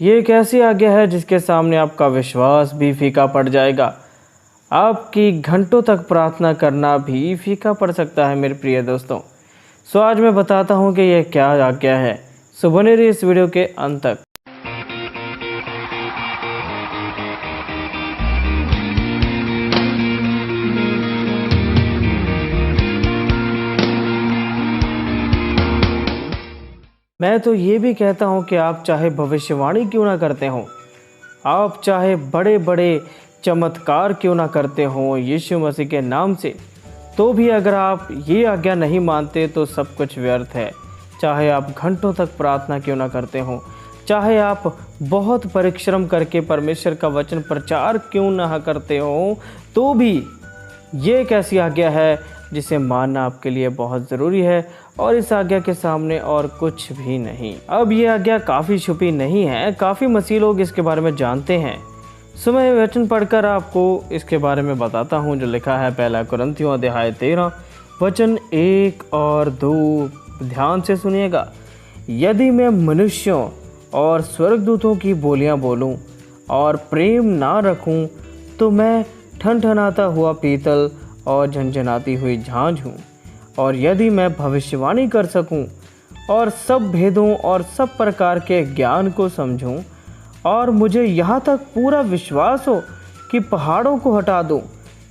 ये एक ऐसी आज्ञा है जिसके सामने आपका विश्वास भी फीका पड़ जाएगा। आपकी घंटों तक प्रार्थना करना भी फीका पड़ सकता है मेरे प्रिय दोस्तों। सो आज मैं बताता हूँ कि यह क्या आज्ञा है। सो बने रहिए इस वीडियो के अंत तक। मैं तो ये भी कहता हूँ कि आप चाहे भविष्यवाणी क्यों ना करते हों, आप चाहे बड़े बड़े चमत्कार क्यों ना करते हों यीशु मसीह के नाम से, तो भी अगर आप ये आज्ञा नहीं मानते तो सब कुछ व्यर्थ है। चाहे आप घंटों तक प्रार्थना क्यों ना करते हों, चाहे आप बहुत परिश्रम करके परमेश्वर का वचन प्रचार क्यों ना करते हों, तो भी ये एक ऐसी आज्ञा है जिसे मानना आपके लिए बहुत ज़रूरी है और इस आज्ञा के सामने और कुछ भी नहीं। अब ये आज्ञा काफ़ी छुपी नहीं है, काफ़ी मसीह लोग इसके बारे में जानते हैं। सो मैं वचन पढ़कर आपको इसके बारे में बताता हूँ जो लिखा है पहला कुरिन्थियों अध्याय 13 वचन 1 और 2। ध्यान से सुनिएगा। यदि मैं मनुष्यों और स्वर्गदूतों की बोलियाँ बोलूँ और प्रेम ना रखूँ तो मैं ठनठनाता हुआ पीतल और झनझनाती हुई झांझ हूँ। और यदि मैं भविष्यवाणी कर सकूँ और सब भेदों और सब प्रकार के ज्ञान को समझूँ और मुझे यहाँ तक पूरा विश्वास हो कि पहाड़ों को हटा दूँ,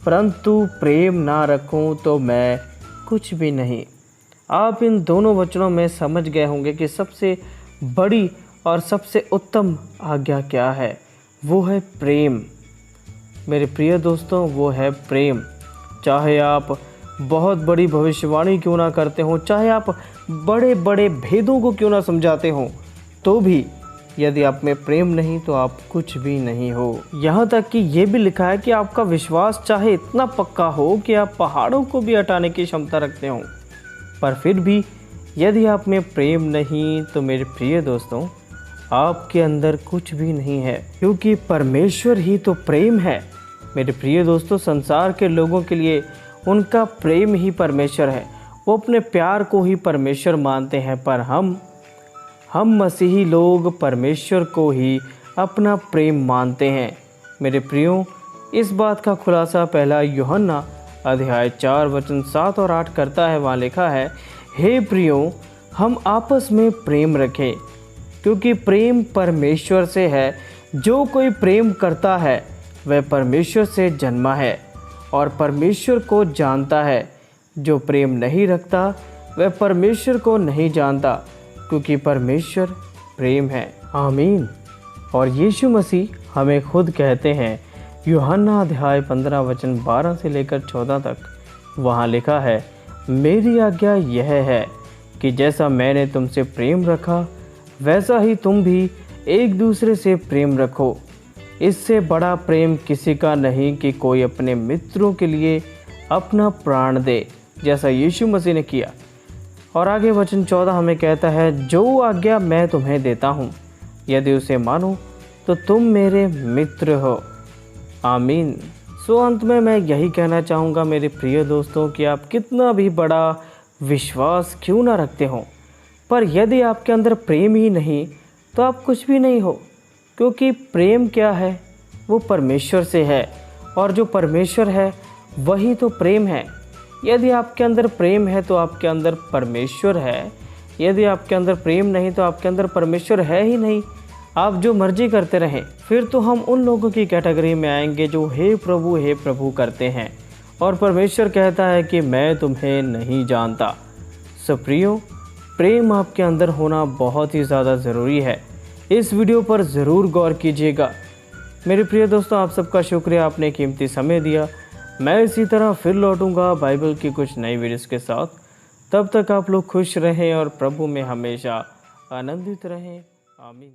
परंतु प्रेम ना रखूँ तो मैं कुछ भी नहीं। आप इन दोनों वचनों में समझ गए होंगे कि सबसे बड़ी और सबसे उत्तम आज्ञा क्या है। वो है प्रेम मेरे प्रिय दोस्तों, वो है प्रेम। चाहे आप बहुत बड़ी भविष्यवाणी क्यों ना करते हों, चाहे आप बड़े बड़े भेदों को क्यों ना समझाते हों, तो भी यदि आप में प्रेम नहीं तो आप कुछ भी नहीं हो। यहाँ तक कि ये भी लिखा है कि आपका विश्वास चाहे इतना पक्का हो कि आप पहाड़ों को भी हटाने की क्षमता रखते हो, पर फिर भी यदि आप में प्रेम नहीं तो मेरे प्रिय दोस्तों आपके अंदर कुछ भी नहीं है, क्योंकि परमेश्वर ही तो प्रेम है। मेरे प्रिय दोस्तों, संसार के लोगों के लिए उनका प्रेम ही परमेश्वर है, वो अपने प्यार को ही परमेश्वर मानते हैं, पर हम मसीही लोग परमेश्वर को ही अपना प्रेम मानते हैं। मेरे प्रियो, इस बात का खुलासा पहला यूहन्ना अध्याय 4 वचन 7 और 8 करता है। वहाँ लिखा है, हे प्रियो, हम आपस में प्रेम रखें, क्योंकि प्रेम परमेश्वर से है। जो कोई प्रेम करता है वह परमेश्वर से जन्मा है और परमेश्वर को जानता है। जो प्रेम नहीं रखता वह परमेश्वर को नहीं जानता, क्योंकि परमेश्वर प्रेम है। आमीन। और यीशु मसीह हमें खुद कहते हैं, यूहन्ना अध्याय 15 वचन 12 से लेकर 14 तक, वहाँ लिखा है, मेरी आज्ञा यह है कि जैसा मैंने तुमसे प्रेम रखा वैसा ही तुम भी एक दूसरे से प्रेम रखो। इससे बड़ा प्रेम किसी का नहीं कि कोई अपने मित्रों के लिए अपना प्राण दे, जैसा यीशु मसीह ने किया। और आगे वचन 14 हमें कहता है, जो आज्ञा मैं तुम्हें देता हूँ यदि उसे मानो तो तुम मेरे मित्र हो। आमीन। सो अंत में मैं यही कहना चाहूँगा मेरे प्रिय दोस्तों कि आप कितना भी बड़ा विश्वास क्यों ना रखते हो, पर यदि आपके अंदर प्रेम ही नहीं तो आप कुछ भी नहीं हो। क्योंकि प्रेम क्या है, वो परमेश्वर से है, और जो परमेश्वर है वही तो प्रेम है। यदि आपके अंदर प्रेम है तो आपके अंदर परमेश्वर है, यदि आपके अंदर प्रेम नहीं तो आपके अंदर परमेश्वर है ही नहीं। आप जो मर्जी करते रहें, फिर तो हम उन लोगों की कैटेगरी में आएंगे जो हे प्रभु करते हैं, और परमेश्वर कहता है कि मैं तुम्हें नहीं जानता। सो प्रियो, प्रेम आपके अंदर होना बहुत ही ज़्यादा ज़रूरी है। इस वीडियो पर ज़रूर गौर कीजिएगा। मेरे प्रिय दोस्तों, आप सबका शुक्रिया, आपने कीमती समय दिया। मैं इसी तरह फिर लौटूंगा बाइबल की कुछ नई वीडियोस के साथ। तब तक आप लोग खुश रहें और प्रभु में हमेशा आनंदित रहें। आमीन।